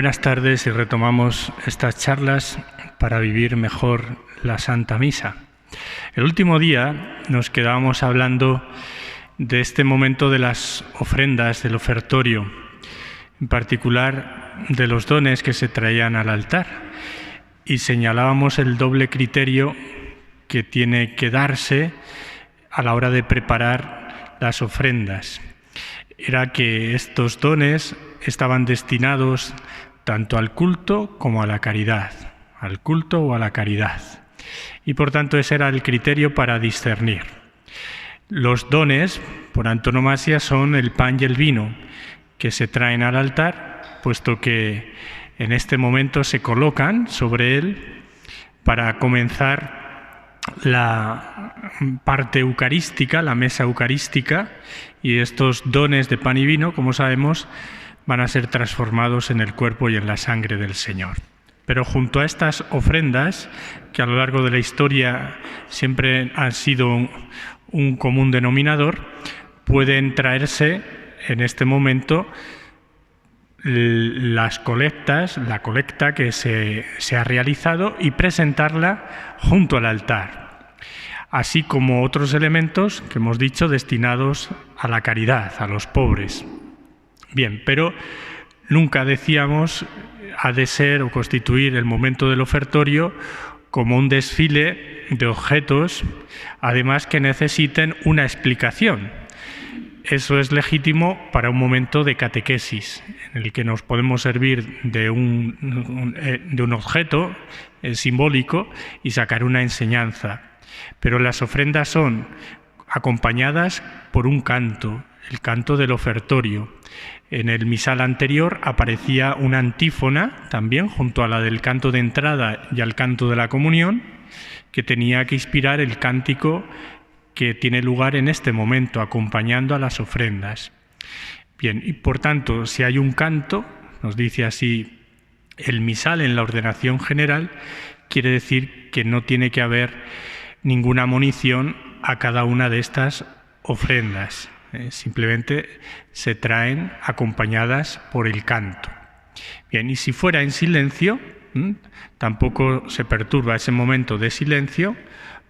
Buenas tardes y retomamos estas charlas para vivir mejor la Santa Misa. El último día nos quedábamos hablando de este momento de las ofrendas, del ofertorio, en particular de los dones que se traían al altar, y señalábamos el doble criterio que tiene que darse a la hora de preparar las ofrendas. Era que estos dones estaban destinados tanto al culto como a la caridad, al culto o a la caridad. Y por tanto ese era el criterio para discernir. Los dones, por antonomasia, son el pan y el vino que se traen al altar, puesto que en este momento se colocan sobre él para comenzar la parte eucarística, la mesa eucarística, y estos dones de pan y vino, como sabemos, van a ser transformados en el cuerpo y en la sangre del Señor. Pero junto a estas ofrendas, que a lo largo de la historia siempre han sido un común denominador, pueden traerse en este momento las colectas, la colecta que se ha realizado y presentarla junto al altar, así como otros elementos que hemos dicho destinados a la caridad, a los pobres. Bien, pero nunca decíamos ha de ser o constituir el momento del ofertorio como un desfile de objetos, además que necesiten una explicación. Eso es legítimo para un momento de catequesis, en el que nos podemos servir de un objeto simbólico y sacar una enseñanza. Pero las ofrendas son acompañadas por un canto, el canto del ofertorio. En el misal anterior aparecía una antífona, también junto a la del canto de entrada y al canto de la comunión, que tenía que inspirar el cántico que tiene lugar en este momento, acompañando a las ofrendas. Bien, y por tanto, si hay un canto, nos dice así el misal en la ordenación general, quiere decir que no tiene que haber ninguna monición a cada una de estas ofrendas. Simplemente se traen acompañadas por el canto. Bien, y si fuera en silencio, tampoco se perturba ese momento de silencio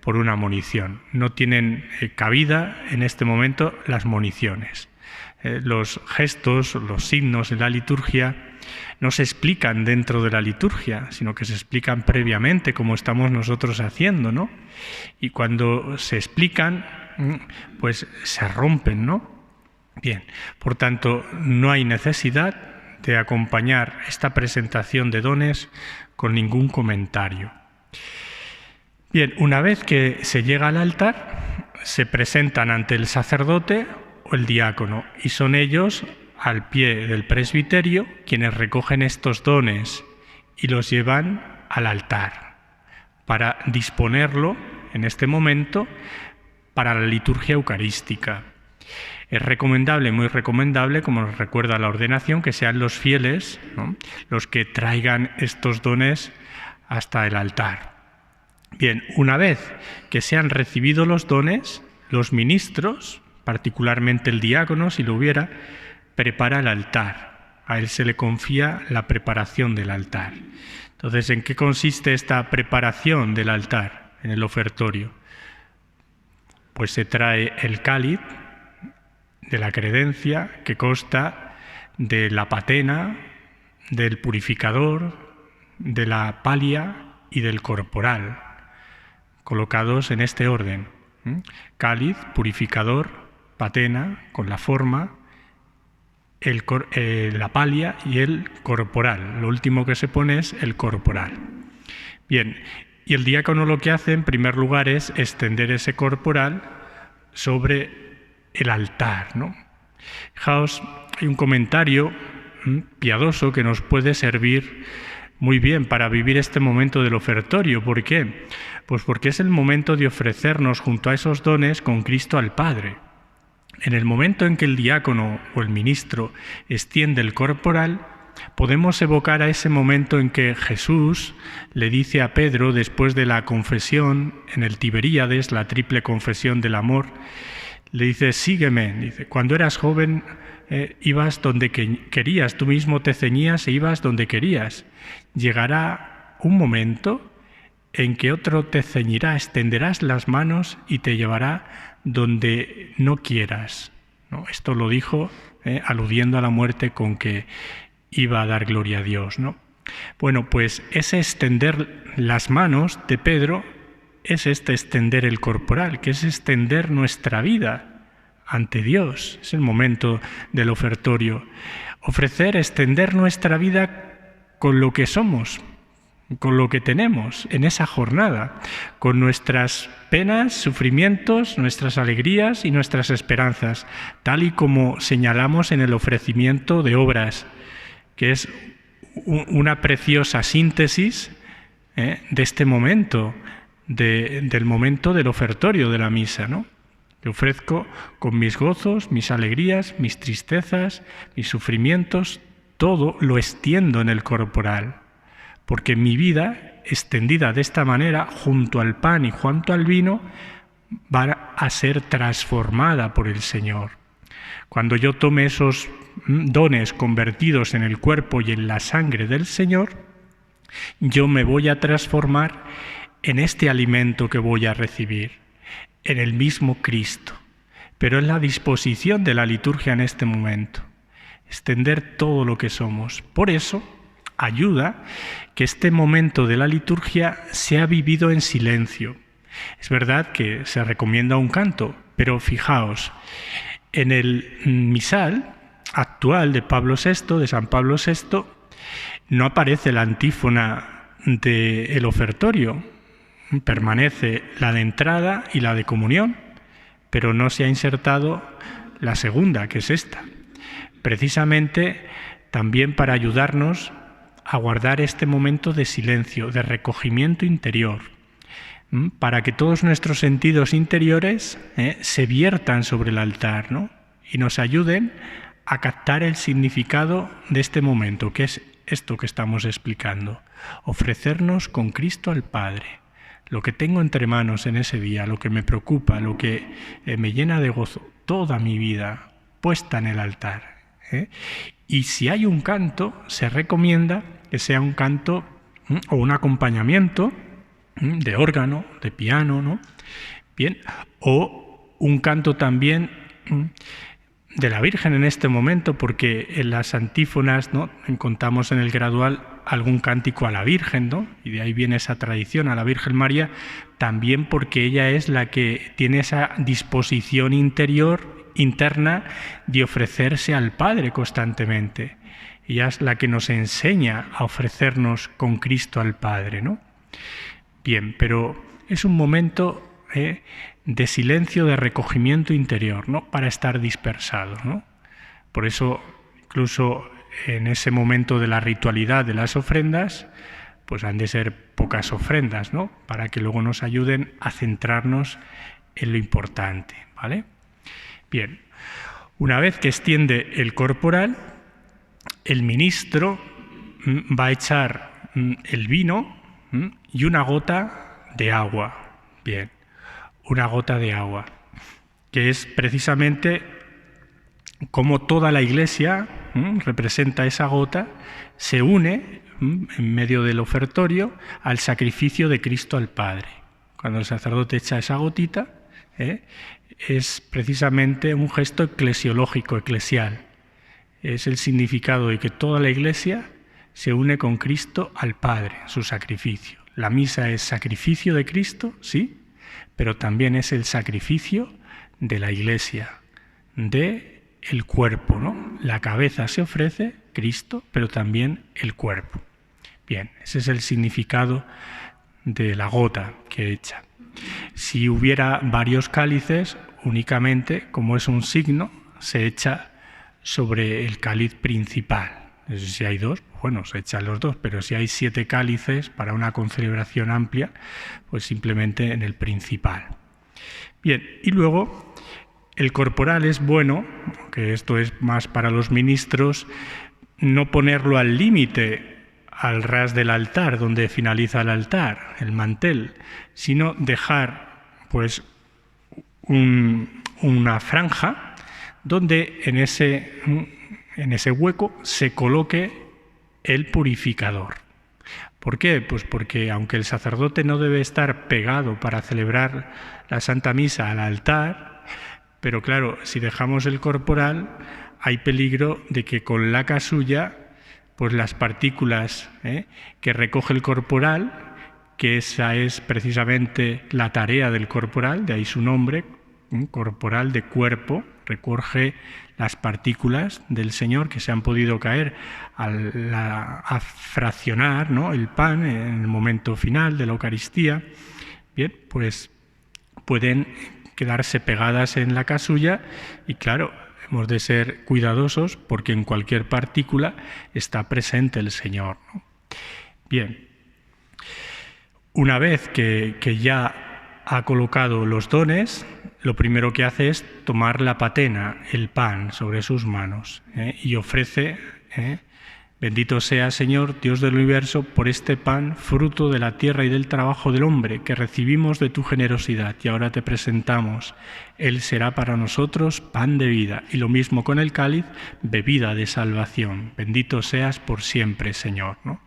por una monición. No tienen cabida en este momento las moniciones. Los gestos, los signos de la liturgia no se explican dentro de la liturgia, sino que se explican previamente, como estamos nosotros haciendo, ¿no? Y cuando se explican, pues se rompen, ¿no? Bien, por tanto, no hay necesidad de acompañar esta presentación de dones con ningún comentario. Bien, una vez que se llega al altar, se presentan ante el sacerdote o el diácono, y son ellos, al pie del presbiterio, quienes recogen estos dones y los llevan al altar para disponerlo en este momento para la liturgia eucarística. Es recomendable, muy recomendable, como nos recuerda la ordenación, que sean los fieles, ¿no?, los que traigan estos dones hasta el altar. Bien, una vez que se han recibido los dones, los ministros, particularmente el diácono, si lo hubiera, prepara el altar. A él se le confía la preparación del altar. Entonces, ¿en qué consiste esta preparación del altar en el ofertorio? Pues se trae el cáliz de la credencia, que consta de la patena, del purificador, de la palia y del corporal, colocados en este orden. Cáliz, purificador, patena, con la forma, la palia y el corporal. Lo último que se pone es el corporal. Bien, y el diácono lo que hace en primer lugar es extender ese corporal sobre el altar, ¿no? Fijaos, hay un comentario piadoso que nos puede servir muy bien para vivir este momento del ofertorio. ¿Por qué? Pues porque es el momento de ofrecernos junto a esos dones con Cristo al Padre. En el momento en que el diácono o el ministro extiende el corporal, podemos evocar a ese momento en que Jesús le dice a Pedro, después de la confesión en el Tiberíades, la triple confesión del amor, Le dice, sígueme. Dice, cuando eras joven ibas donde querías, tú mismo te ceñías e ibas donde querías. Llegará un momento en que otro te ceñirá, extenderás las manos y te llevará donde no quieras. ¿No? Esto lo dijo aludiendo a la muerte con que iba a dar gloria a Dios, ¿no? Bueno, pues ese extender las manos de Pedro es este extender el corporal, que es extender nuestra vida ante Dios. Es el momento del ofertorio. Ofrecer, extender nuestra vida con lo que somos, con lo que tenemos en esa jornada, con nuestras penas, sufrimientos, nuestras alegrías y nuestras esperanzas, tal y como señalamos en el ofrecimiento de obras, que es una preciosa síntesis de este momento, del momento del ofertorio de la misa, ¿no? Te ofrezco con mis gozos, mis alegrías, mis tristezas, mis sufrimientos, todo lo extiendo en el corporal, porque mi vida, extendida de esta manera, junto al pan y junto al vino, va a ser transformada por el Señor. Cuando yo tome esos dones convertidos en el cuerpo y en la sangre del Señor, yo me voy a transformar en este alimento que voy a recibir, en el mismo Cristo. Pero es la disposición de la liturgia en este momento, extender todo lo que somos. Por eso ayuda que este momento de la liturgia sea vivido en silencio. Es verdad que se recomienda un canto, pero fijaos, en el misal actual de Pablo VI, de San Pablo VI, no aparece la antífona del ofertorio. Permanece la de entrada y la de comunión, pero no se ha insertado la segunda, que es esta. Precisamente también para ayudarnos a guardar este momento de silencio, de recogimiento interior, para que todos nuestros sentidos interiores se viertan sobre el altar, ¿no? Y nos ayuden a captar el significado de este momento, que es esto que estamos explicando: ofrecernos con Cristo al Padre. Lo que tengo entre manos en ese día, lo que me preocupa, lo que me llena de gozo, toda mi vida puesta en el altar. Y si hay un canto, se recomienda que sea un canto o un acompañamiento de órgano, de piano, ¿no? Bien, o un canto también de la Virgen en este momento, porque en las antífonas, ¿no?, encontramos en el gradual algún cántico a la Virgen, ¿no? Y de ahí viene esa tradición a la Virgen María, también porque ella es la que tiene esa disposición interna de ofrecerse al Padre constantemente. Ella es la que nos enseña a ofrecernos con Cristo al Padre, ¿no? Bien, pero es un momento de silencio, de recogimiento interior, ¿no?, para estar dispersados, ¿no? Por eso, incluso en ese momento de la ritualidad de las ofrendas, pues han de ser pocas ofrendas, ¿no?, para que luego nos ayuden a centrarnos en lo importante, ¿vale? Bien, una vez que extiende el corporal, el ministro va a echar el vino y una gota de agua. Bien, una gota de agua, que es precisamente como toda la Iglesia representa esa gota, se une en medio del ofertorio al sacrificio de Cristo al Padre. Cuando el sacerdote echa esa gotita, es precisamente un gesto eclesiológico, eclesial. Es el significado de que toda la Iglesia se une con Cristo al Padre, su sacrificio. La misa es sacrificio de Cristo, sí, pero también es el sacrificio de la Iglesia, de el cuerpo, ¿no? La cabeza se ofrece, Cristo, pero también el cuerpo. Bien, ese es el significado de la gota que echa. Si hubiera varios cálices, únicamente, como es un signo, se echa sobre el cáliz principal. Si hay dos, bueno, se echan los dos, pero si hay 7 cálices para una concelebración amplia, pues simplemente en el principal. Bien, y luego el corporal es bueno, que esto es más para los ministros, no ponerlo al límite, al ras del altar, donde finaliza el altar, el mantel, sino dejar pues un una franja donde en ese hueco se coloque el purificador. ¿Por qué? Pues porque aunque el sacerdote no debe estar pegado para celebrar la Santa Misa al altar, pero claro, si dejamos el corporal, hay peligro de que con la casulla, pues las partículas que recoge el corporal, que esa es precisamente la tarea del corporal, de ahí su nombre, corporal de cuerpo, recoge las partículas del Señor que se han podido caer a fraccionar, ¿no?, el pan en el momento final de la Eucaristía. Bien, pues pueden quedarse pegadas en la casulla y claro, hemos de ser cuidadosos porque en cualquier partícula está presente el Señor, ¿no? Bien, una vez que ya ha colocado los dones, lo primero que hace es tomar la patena, el pan, sobre sus manos, y ofrece, bendito sea, Señor, Dios del universo, por este pan, fruto de la tierra y del trabajo del hombre, que recibimos de tu generosidad, y ahora te presentamos. Él será para nosotros pan de vida, y lo mismo con el cáliz, bebida de salvación. Bendito seas por siempre, Señor, ¿no?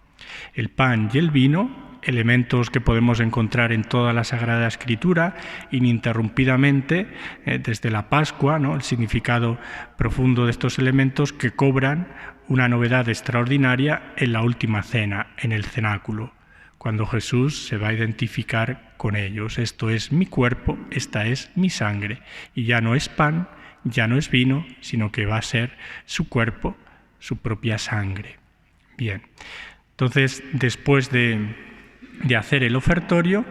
El pan y el vino, elementos que podemos encontrar en toda la Sagrada Escritura, ininterrumpidamente, desde la Pascua, ¿no?, el significado profundo de estos elementos que cobran una novedad extraordinaria en la última cena, en el cenáculo, cuando Jesús se va a identificar con ellos. Esto es mi cuerpo, esta es mi sangre. Y ya no es pan, ya no es vino, sino que va a ser su cuerpo, su propia sangre. Bien, entonces después de hacer el ofertorio,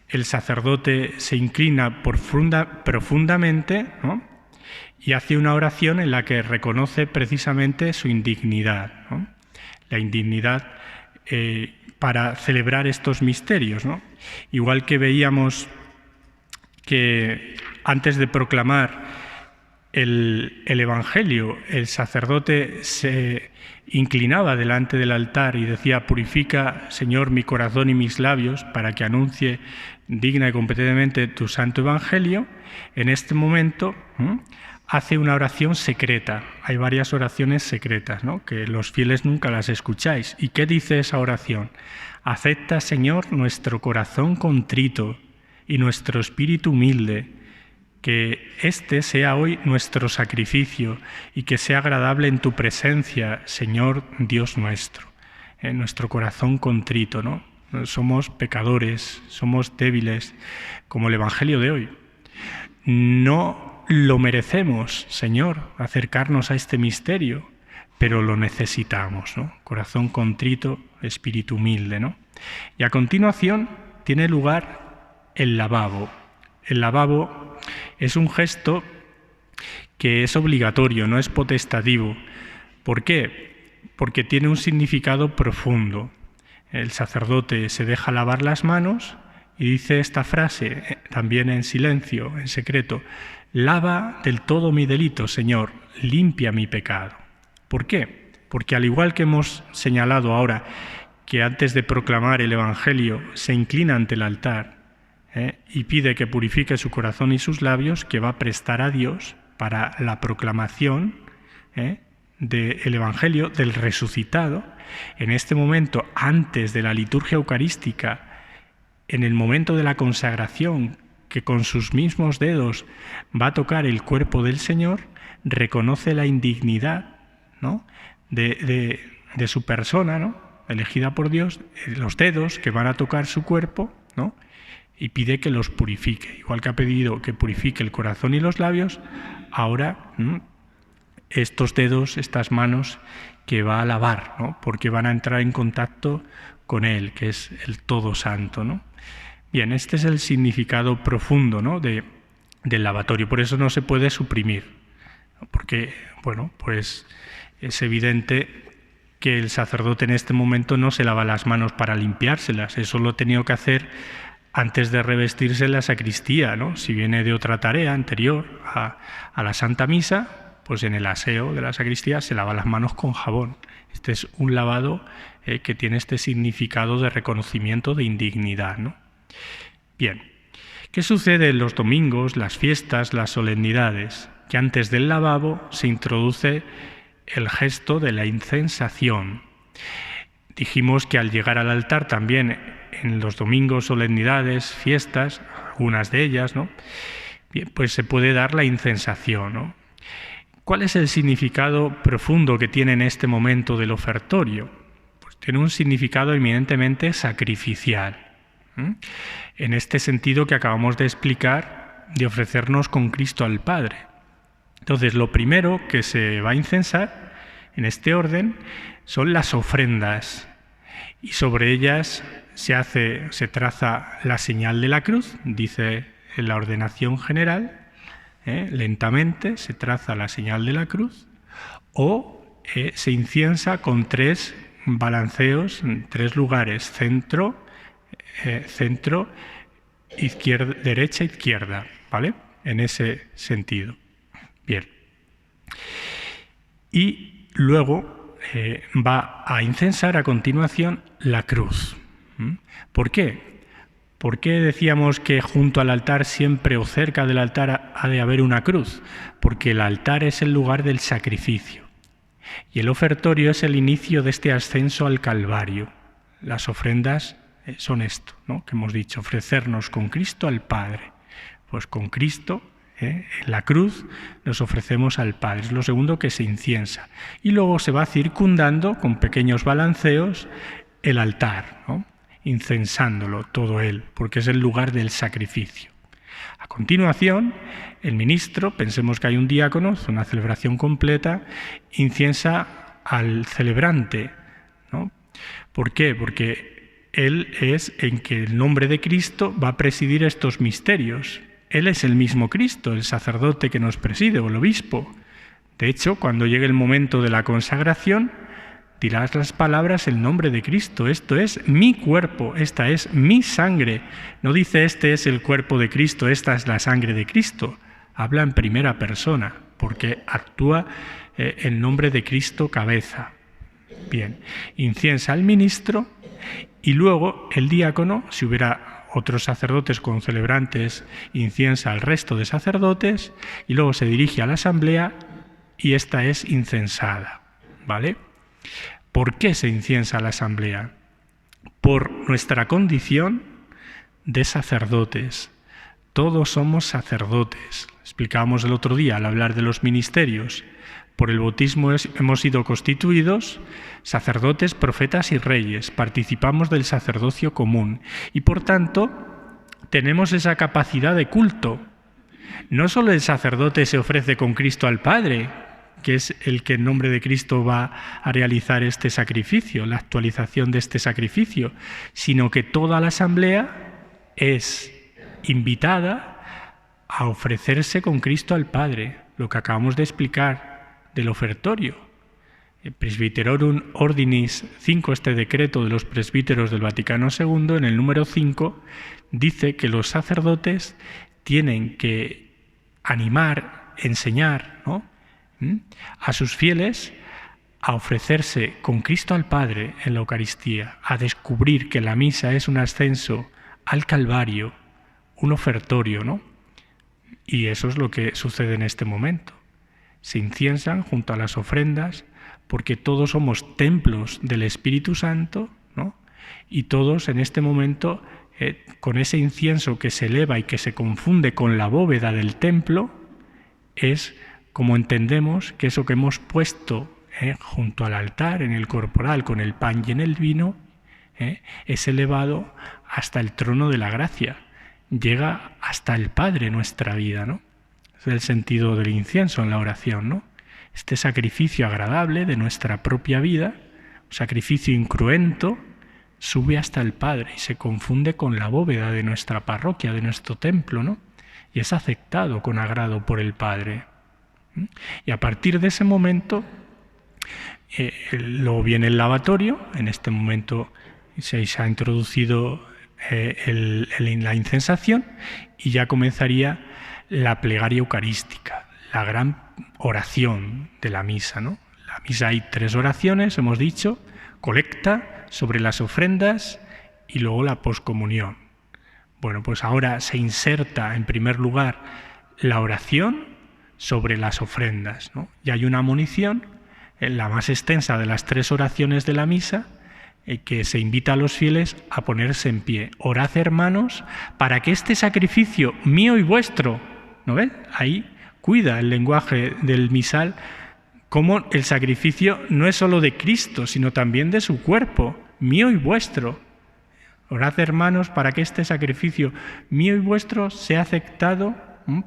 el sacerdote se inclina profundamente, ¿no?, y hace una oración en la que reconoce precisamente su indignidad, ¿no?, la indignidad para celebrar estos misterios, ¿no? Igual que veíamos que antes de proclamar el Evangelio, el sacerdote se inclinaba delante del altar y decía: purifica, Señor, mi corazón y mis labios para que anuncie digna y competentemente tu santo Evangelio. En este momento hace una oración secreta. Hay varias oraciones secretas, ¿no?, que los fieles nunca las escucháis. ¿Y qué dice esa oración? Acepta, Señor, nuestro corazón contrito y nuestro espíritu humilde, que este sea hoy nuestro sacrificio y que sea agradable en tu presencia, Señor Dios nuestro. Nuestro corazón contrito, ¿no? Somos pecadores, somos débiles, como el Evangelio de hoy. No lo merecemos, Señor, acercarnos a este misterio, pero lo necesitamos, ¿no? Corazón contrito, espíritu humilde, ¿no? Y a continuación tiene lugar el lavabo. El lavabo es un gesto que es obligatorio, no es potestativo. ¿Por qué? Porque tiene un significado profundo. El sacerdote se deja lavar las manos y dice esta frase, también en silencio, en secreto: lava del todo mi delito, Señor, limpia mi pecado. ¿Por qué? Porque al igual que hemos señalado ahora, que antes de proclamar el Evangelio se inclina ante el altar, y pide que purifique su corazón y sus labios, que va a prestar a Dios para la proclamación del Evangelio del resucitado. En este momento, antes de la liturgia eucarística, en el momento de la consagración, que con sus mismos dedos va a tocar el cuerpo del Señor, reconoce la indignidad, ¿no?, de su persona, ¿no?, elegida por Dios, los dedos que van a tocar su cuerpo, ¿no?, y pide que los purifique. Igual que ha pedido que purifique el corazón y los labios, ahora estos dedos, estas manos que va a lavar, ¿no?, porque van a entrar en contacto con Él, que es el Todo Santo, ¿no? Bien, este es el significado profundo, ¿no?, del lavatorio. Por eso no se puede suprimir, porque, bueno, pues es evidente que el sacerdote en este momento no se lava las manos para limpiárselas. Eso lo ha tenido que hacer antes de revestirse en la sacristía, ¿no? Si viene de otra tarea anterior a la Santa Misa, pues en el aseo de la sacristía se lava las manos con jabón. Este es un lavado que tiene este significado de reconocimiento de indignidad, ¿no? Bien, ¿Qué sucede en los domingos, las fiestas, las solemnidades? Que antes del lavabo se introduce el gesto de la incensación. Dijimos que al llegar al altar también en los domingos, solemnidades, fiestas, algunas de ellas, ¿no? Bien, pues se puede dar la incensación, ¿no? ¿Cuál es el significado profundo que tiene en este momento del ofertorio? Pues tiene un significado eminentemente sacrificial. En este sentido que acabamos de explicar, de ofrecernos con Cristo al Padre. Entonces, lo primero que se va a incensar, en este orden, son las ofrendas. Y sobre ellas se traza la señal de la cruz, dice en la ordenación general, lentamente se traza la señal de la cruz, o se inciensa con 3 balanceos, en 3 lugares, centro, izquierda, derecha, izquierda, ¿vale? En ese sentido. Bien. Y luego va a incensar a continuación la cruz. ¿Por qué? ¿Por qué decíamos que junto al altar siempre o cerca del altar ha de haber una cruz? Porque el altar es el lugar del sacrificio. Y el ofertorio es el inicio de este ascenso al Calvario. Las ofrendas son esto, ¿no? Que hemos dicho, ofrecernos con Cristo al Padre. Pues con Cristo, en la cruz, nos ofrecemos al Padre. Es lo segundo que se inciensa. Y luego se va circundando con pequeños balanceos el altar, ¿no? Incensándolo todo él, porque es el lugar del sacrificio. A continuación, el ministro, pensemos que hay un diácono, es una celebración completa, inciensa al celebrante, ¿no? ¿Por qué? Porque él es en que el nombre de Cristo va a presidir estos misterios. Él es el mismo Cristo, el sacerdote que nos preside, o el obispo. De hecho, cuando llegue el momento de la consagración, dirás las palabras el nombre de Cristo. Esto es mi cuerpo, esta es mi sangre. No dice este es el cuerpo de Cristo, esta es la sangre de Cristo. Habla en primera persona, porque actúa en nombre de Cristo cabeza. Bien, inciensa al ministro y luego el diácono, si hubiera otros sacerdotes con celebrantes, inciensa al resto de sacerdotes y luego se dirige a la asamblea y esta es incensada, ¿vale? ¿Por qué se inciensa la asamblea? Por nuestra condición de sacerdotes. Todos somos sacerdotes. Explicábamos el otro día al hablar de los ministerios. Por el bautismo hemos sido constituidos sacerdotes, profetas y reyes. Participamos del sacerdocio común y por tanto tenemos esa capacidad de culto. No solo el sacerdote se ofrece con Cristo al Padre, que es el que en nombre de Cristo va a realizar este sacrificio, la actualización de este sacrificio, sino que toda la asamblea es invitada a ofrecerse con Cristo al Padre, lo que acabamos de explicar del ofertorio. El Presbyterorum Ordinis 5, este decreto de los presbíteros del Vaticano II, en el número 5, dice que los sacerdotes tienen que animar, enseñar, ¿no?, a sus fieles a ofrecerse con Cristo al Padre en la Eucaristía, a descubrir que la misa es un ascenso al Calvario, un ofertorio, ¿no? Y eso es lo que sucede en este momento. Se inciensan junto a las ofrendas porque todos somos templos del Espíritu Santo, ¿no? Y todos en este momento, con ese incienso que se eleva y que se confunde con la bóveda del templo, es como entendemos que eso que hemos puesto junto al altar, en el corporal, con el pan y en el vino, es elevado hasta el trono de la gracia. Llega hasta el Padre nuestra vida, ¿no? Es el sentido del incienso en la oración, ¿no? Este sacrificio agradable de nuestra propia vida, un sacrificio incruento, sube hasta el Padre y se confunde con la bóveda de nuestra parroquia, de nuestro templo, ¿no? Y es aceptado con agrado por el Padre. Y a partir de ese momento, luego viene el lavatorio. En este momento se ha introducido la incensación y ya comenzaría la plegaria eucarística, la gran oración de la misa, ¿no? La misa hay 3 oraciones, hemos dicho: colecta, sobre las ofrendas y luego la poscomunión. Bueno, pues ahora se inserta en primer lugar la oración sobre las ofrendas, ¿no? Y hay una monición, la más extensa de las 3 oraciones de la misa, que se invita a los fieles a ponerse en pie. Orad, hermanos, para que este sacrificio mío y vuestro, ¿no ves? Ahí cuida el lenguaje del misal, como el sacrificio no es solo de Cristo, sino también de su cuerpo, mío y vuestro. Orad, hermanos, para que este sacrificio mío y vuestro sea aceptado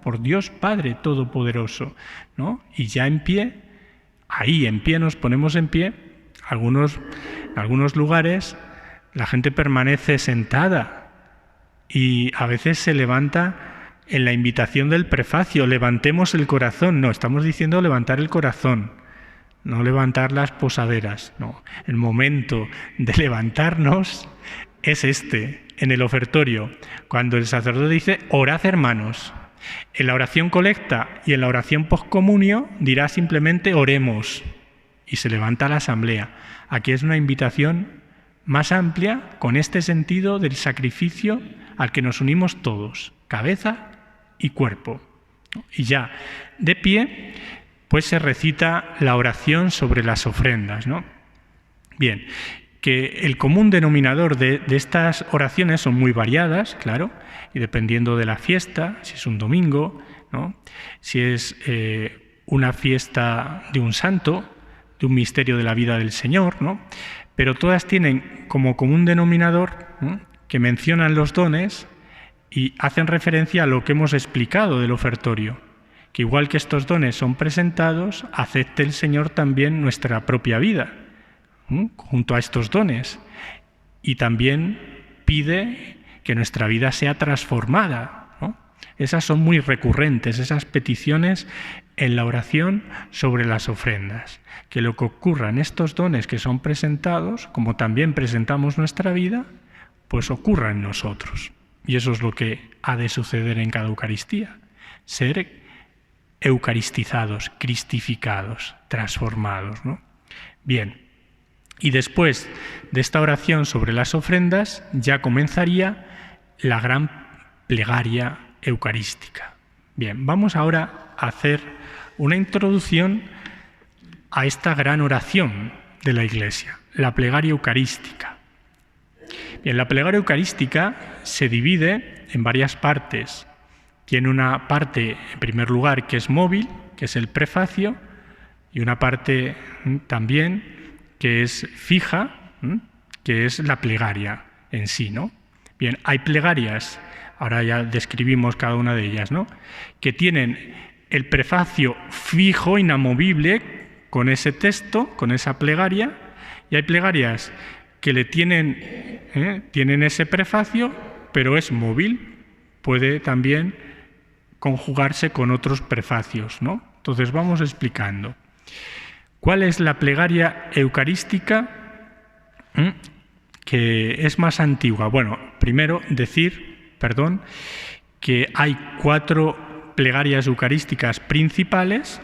por Dios Padre Todopoderoso, ¿no? Y ya en pie, ahí en pie nos ponemos en pie. En algunos lugares la gente permanece sentada y a veces se levanta en la invitación del prefacio, levantemos el corazón. No, estamos diciendo levantar el corazón, no levantar las posaderas. No, el momento de levantarnos es en el ofertorio, cuando el sacerdote dice, orad, hermanos. En la oración colecta y en la oración poscomunio dirá simplemente oremos y se levanta la asamblea. Aquí es una invitación más amplia con este sentido del sacrificio al que nos unimos todos, cabeza y cuerpo. Y ya de pie, pues se recita la oración sobre las ofrendas, ¿no? Bien, que el común denominador de estas oraciones son muy variadas, claro, y dependiendo de la fiesta, si es un domingo, ¿no? Si es una fiesta de un santo, de un misterio de la vida del Señor, ¿no? Pero todas tienen como común denominador, ¿no?, que mencionan los dones y hacen referencia a lo que hemos explicado del ofertorio, que igual que estos dones son presentados, acepte el Señor también nuestra propia vida, ¿no?, junto a estos dones, y también pide que nuestra vida sea transformada, ¿no? Esas son muy recurrentes, esas peticiones en la oración sobre las ofrendas. Que lo que ocurra en estos dones que son presentados, como también presentamos nuestra vida, pues ocurra en nosotros. Y eso es lo que ha de suceder en cada Eucaristía. Ser eucaristizados, cristificados, transformados, ¿no? Bien. Y después de esta oración sobre las ofrendas, ya comenzaría la gran plegaria eucarística. Bien, vamos ahora a hacer una introducción a esta gran oración de la Iglesia, la plegaria eucarística. Bien, la plegaria eucarística se divide en varias partes. Tiene una parte, en primer lugar, que es móvil, que es el prefacio, y una parte también que es fija, que es la plegaria en sí, ¿no? Bien, hay plegarias, ahora ya describimos cada una de ellas, ¿no?, que tienen el prefacio fijo, inamovible, con ese texto, con esa plegaria, y hay plegarias que le tienen ese prefacio, pero es móvil, puede también conjugarse con otros prefacios, ¿no? Entonces vamos explicando. ¿Cuál es la plegaria eucarística que es más antigua? Bueno, primero decir, que hay 4 plegarias eucarísticas principales,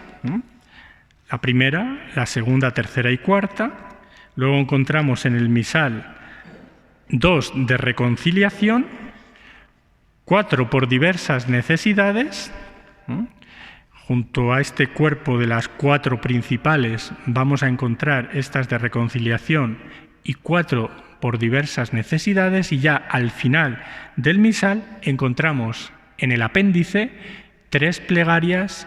la primera, la segunda, tercera y cuarta. Luego encontramos en el misal 2 de reconciliación, 4 por diversas necesidades. Junto a este cuerpo de las 4 principales vamos a encontrar estas de reconciliación y 4 por diversas necesidades, y ya al final del misal encontramos en el apéndice 3 plegarias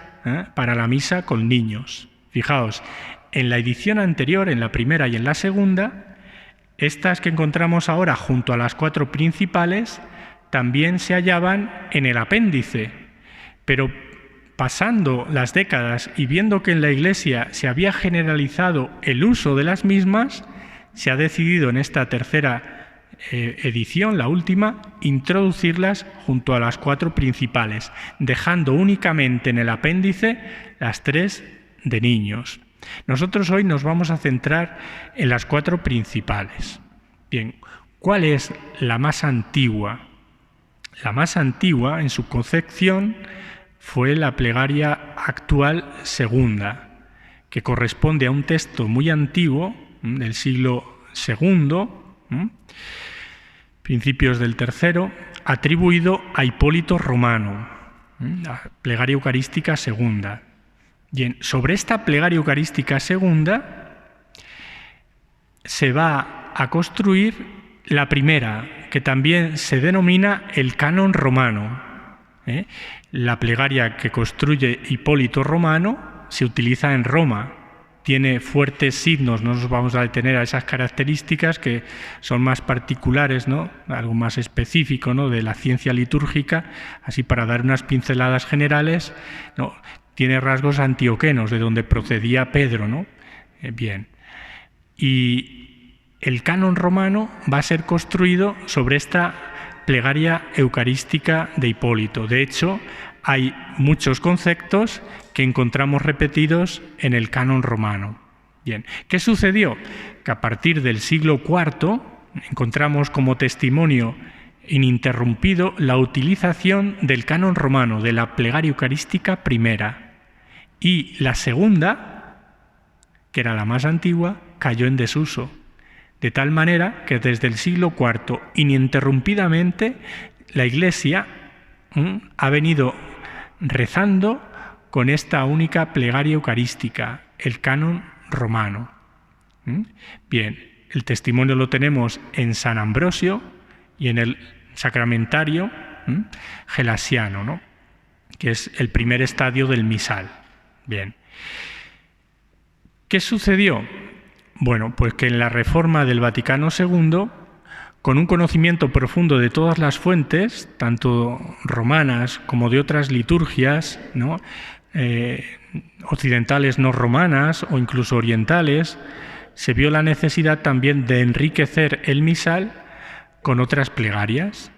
para la misa con niños. Fijaos, en la edición anterior, en la primera y en la segunda, estas que encontramos ahora junto a las 4 principales también se hallaban en el apéndice, pero pasando las décadas y viendo que en la Iglesia se había generalizado el uso de las mismas, se ha decidido en esta tercera edición, la última, introducirlas junto a las 4 principales, dejando únicamente en el apéndice las 3 de niños. Nosotros hoy nos vamos a centrar en las 4 principales. Bien, ¿cuál es la más antigua? La más antigua, en su concepción, fue la plegaria actual segunda, que corresponde a un texto muy antiguo, del siglo II, principios del tercero, atribuido a Hipólito Romano, la plegaria eucarística segunda. Bien, sobre esta plegaria eucarística segunda se va a construir la primera, que también se denomina el canon romano. La plegaria que construye Hipólito Romano se utiliza en Roma. Tiene fuertes signos, no nos vamos a detener a esas características que son más particulares, ¿no? Algo más específico, ¿no?, de la ciencia litúrgica, así para dar unas pinceladas generales, ¿no? Tiene rasgos antioquenos, de donde procedía Pedro, ¿no? Bien. Y el canon romano va a ser construido sobre esta plegaria eucarística de Hipólito. De hecho, hay muchos conceptos que encontramos repetidos en el canon romano. Bien, ¿qué sucedió? Que a partir del siglo IV encontramos como testimonio ininterrumpido la utilización del canon romano, de la plegaria eucarística primera. Y la segunda, que era la más antigua, cayó en desuso. De tal manera que desde el siglo IV, ininterrumpidamente, la Iglesia ha venido rezando con esta única plegaria eucarística, el canon romano. Bien, el testimonio lo tenemos en San Ambrosio y en el sacramentario gelasiano, ¿no?, que es el primer estadio del misal. Bien. ¿Qué sucedió? Bueno, pues que en la reforma del Vaticano II, con un conocimiento profundo de todas las fuentes, tanto romanas como de otras liturgias, ¿no?, occidentales no romanas o incluso orientales, se vio la necesidad también de enriquecer el misal con otras plegarias.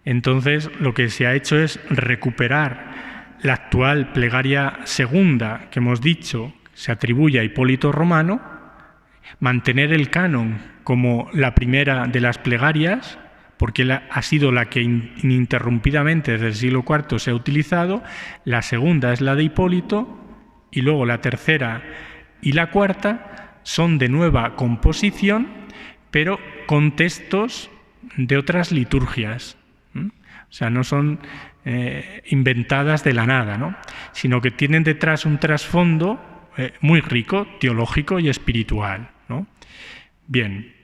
Entonces, lo que se ha hecho es recuperar la actual plegaria segunda, que hemos dicho se atribuye a Hipólito Romano, mantener el canon como la primera de las plegarias, porque ha sido la que ininterrumpidamente desde el siglo IV se ha utilizado. La segunda es la de Hipólito, y luego la tercera y la cuarta son de nueva composición, pero con textos de otras liturgias. O sea, no son inventadas de la nada, ¿no?, sino que tienen detrás un trasfondo muy rico, teológico y espiritual, ¿no? Bien.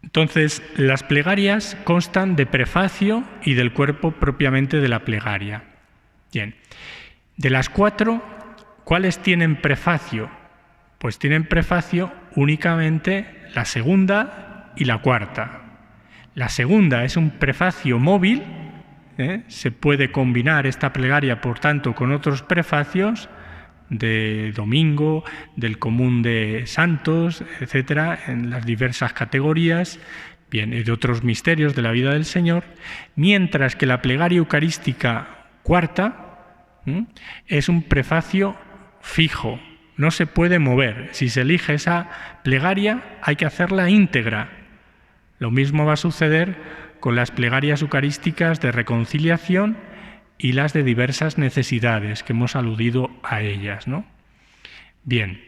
Entonces, las plegarias constan de prefacio y del cuerpo propiamente de la plegaria. Bien. De las cuatro, ¿cuáles tienen prefacio? Pues tienen prefacio únicamente la segunda y la cuarta. La segunda es un prefacio móvil, se puede combinar esta plegaria, por tanto, con otros prefacios de domingo, del común de santos, etcétera, en las diversas categorías, bien, y de otros misterios de la vida del Señor, mientras que la plegaria eucarística cuarta es un prefacio fijo, no se puede mover. Si se elige esa plegaria, hay que hacerla íntegra. Lo mismo va a suceder con las plegarias eucarísticas de reconciliación y las de diversas necesidades, que hemos aludido a ellas, ¿no? Bien.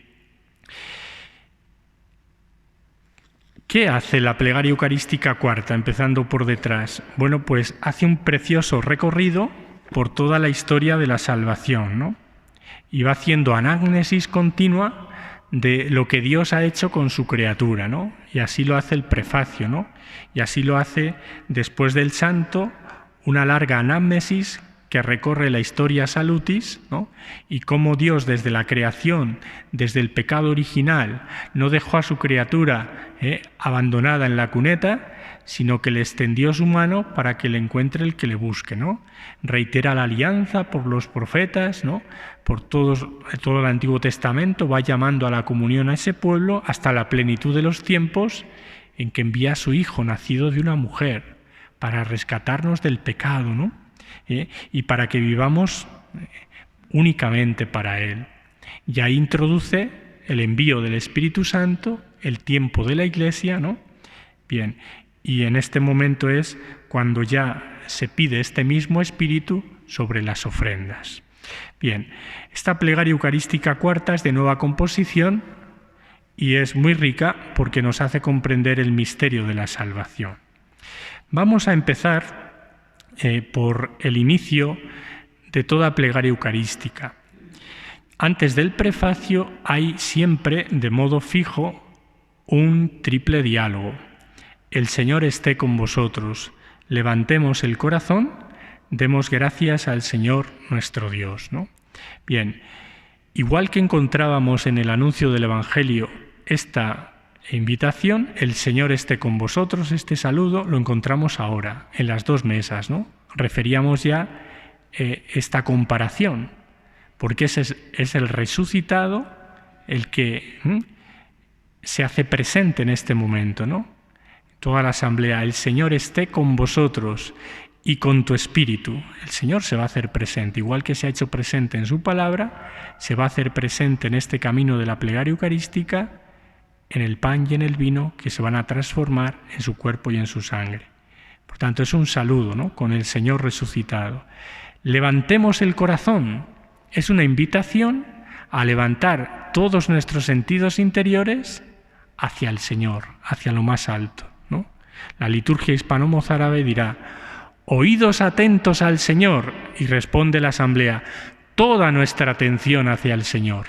¿Qué hace la plegaria eucarística cuarta, empezando por detrás? Bueno, pues hace un precioso recorrido por toda la historia de la salvación, ¿no? Y va haciendo anágnesis continua de lo que Dios ha hecho con su criatura, ¿no? Y así lo hace el prefacio, ¿no? Y así lo hace, después del santo, una larga anámnesis que recorre la historia salutis, ¿no?, y cómo Dios desde la creación, desde el pecado original, no dejó a su criatura abandonada en la cuneta, sino que le extendió su mano para que le encuentre el que le busque, ¿no? Reitera la alianza por los profetas, ¿no?, por todo el Antiguo Testamento, va llamando a la comunión a ese pueblo hasta la plenitud de los tiempos, en que envía a su Hijo, nacido de una mujer, para rescatarnos del pecado, ¿no?, y para que vivamos únicamente para Él. Y ahí introduce el envío del Espíritu Santo, el tiempo de la Iglesia, ¿no? Bien, y en este momento es cuando ya se pide este mismo Espíritu sobre las ofrendas. Bien, esta plegaria eucarística cuarta es de nueva composición y es muy rica porque nos hace comprender el misterio de la salvación. Vamos a empezar por el inicio de toda plegaria eucarística. Antes del prefacio hay siempre, de modo fijo, un triple diálogo. El Señor esté con vosotros. Levantemos el corazón, demos gracias al Señor nuestro Dios, ¿no? Bien, igual que encontrábamos en el anuncio del Evangelio esta invitación, el Señor esté con vosotros, este saludo lo encontramos ahora en las dos mesas, ¿no? Referíamos ya esta comparación, porque ese es el resucitado el que se hace presente en este momento, ¿no? Toda la asamblea, el Señor esté con vosotros y con tu espíritu. El Señor se va a hacer presente, igual que se ha hecho presente en su palabra, se va a hacer presente en este camino de la plegaria eucarística, en el pan y en el vino que se van a transformar en su cuerpo y en su sangre. Por tanto, es un saludo, ¿no?, con el Señor resucitado. Levantemos el corazón. Es una invitación a levantar todos nuestros sentidos interiores hacia el Señor, hacia lo más alto, ¿no? La liturgia hispano-mozárabe dirá: oídos atentos al Señor, y responde la asamblea: toda nuestra atención hacia el Señor.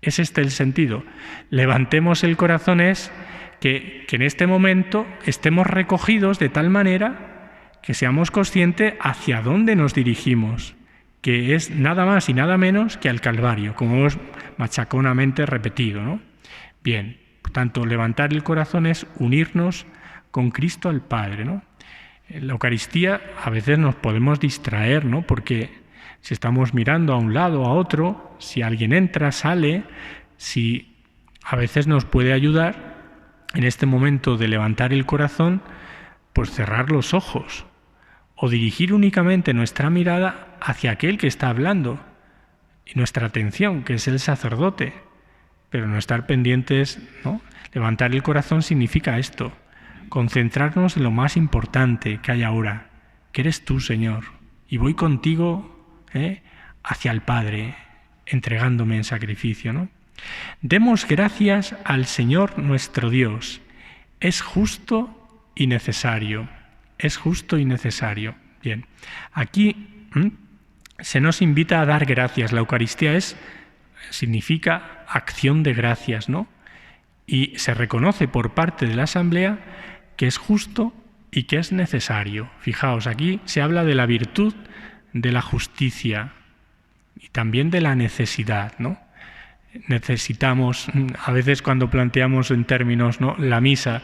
Es este el sentido. Levantemos el corazón es que en este momento estemos recogidos de tal manera que seamos conscientes hacia dónde nos dirigimos, que es nada más y nada menos que al Calvario, como hemos machaconamente repetido, ¿no? Bien, por tanto, levantar el corazón es unirnos con Cristo al Padre, ¿no? En la Eucaristía a veces nos podemos distraer, ¿no? Porque si estamos mirando a un lado, a otro, si alguien entra, sale, si a veces nos puede ayudar en este momento de levantar el corazón, pues cerrar los ojos o dirigir únicamente nuestra mirada hacia aquel que está hablando y nuestra atención, que es el sacerdote, pero no estar pendientes, ¿no? Levantar el corazón significa esto, concentrarnos en lo más importante que hay ahora, que eres tú, Señor, y voy contigo hacia el Padre, entregándome en sacrificio, ¿no? Demos gracias al Señor nuestro Dios. Es justo y necesario. Es justo y necesario. Bien, aquí se nos invita a dar gracias. La Eucaristía significa acción de gracias, ¿no? Y se reconoce por parte de la Asamblea que es justo y que es necesario. Fijaos, aquí se habla de la virtud, de la justicia y también de la necesidad, ¿no? Necesitamos, a veces cuando planteamos en términos, ¿no?, la misa,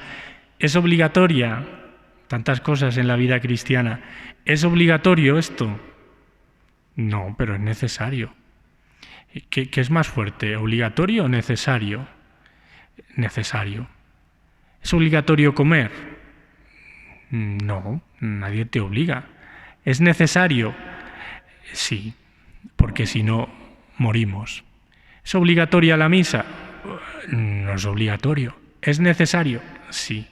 ¿es obligatoria? Tantas cosas en la vida cristiana. ¿Es obligatorio esto? No, pero es necesario. ¿Qué es más fuerte, obligatorio o necesario? Necesario. ¿Es obligatorio comer? No, nadie te obliga. ¿Es necesario? Sí, porque si no, morimos. ¿Es obligatoria la misa? No es obligatorio. ¿Es necesario? Sí,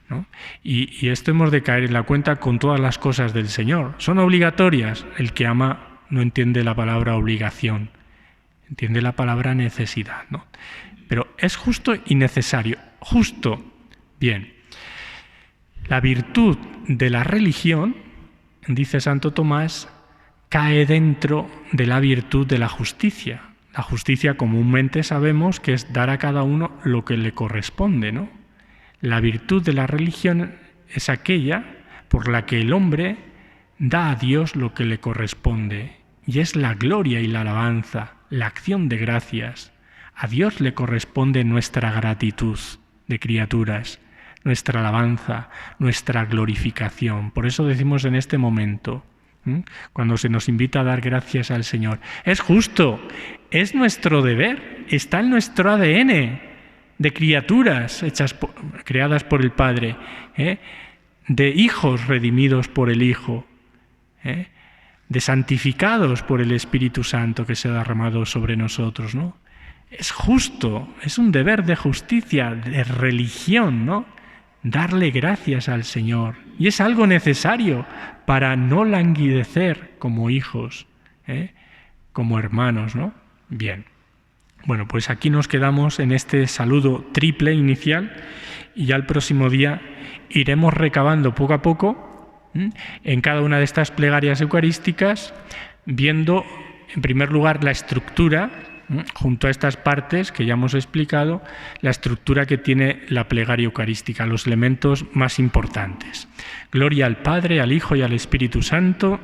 ¿no? Y esto hemos de caer en la cuenta con todas las cosas del Señor. ¿Son obligatorias? El que ama no entiende la palabra obligación, entiende la palabra necesidad, ¿no? Pero es justo y necesario. Justo, bien. La virtud de la religión, dice Santo Tomás, cae dentro de la virtud de la justicia. La justicia comúnmente sabemos que es dar a cada uno lo que le corresponde, ¿no? La virtud de la religión es aquella por la que el hombre da a Dios lo que le corresponde, y es la gloria y la alabanza, la acción de gracias. A Dios le corresponde nuestra gratitud de criaturas, nuestra alabanza, nuestra glorificación. Por eso decimos en este momento, cuando se nos invita a dar gracias al Señor, es justo, es nuestro deber, está en nuestro ADN de criaturas creadas por el Padre, de hijos redimidos por el Hijo, de santificados por el Espíritu Santo que se ha derramado sobre nosotros, ¿no? Es justo, es un deber de justicia, de religión, ¿no?, darle gracias al Señor. Y es algo necesario para no languidecer como hijos, como hermanos, ¿no? Bien. Bueno, pues aquí nos quedamos en este saludo triple inicial y ya el próximo día iremos recabando poco a poco en cada una de estas plegarias eucarísticas, viendo en primer lugar la estructura, junto a estas partes que ya hemos explicado, la estructura que tiene la plegaria eucarística, los elementos más importantes. Gloria al Padre, al Hijo y al Espíritu Santo.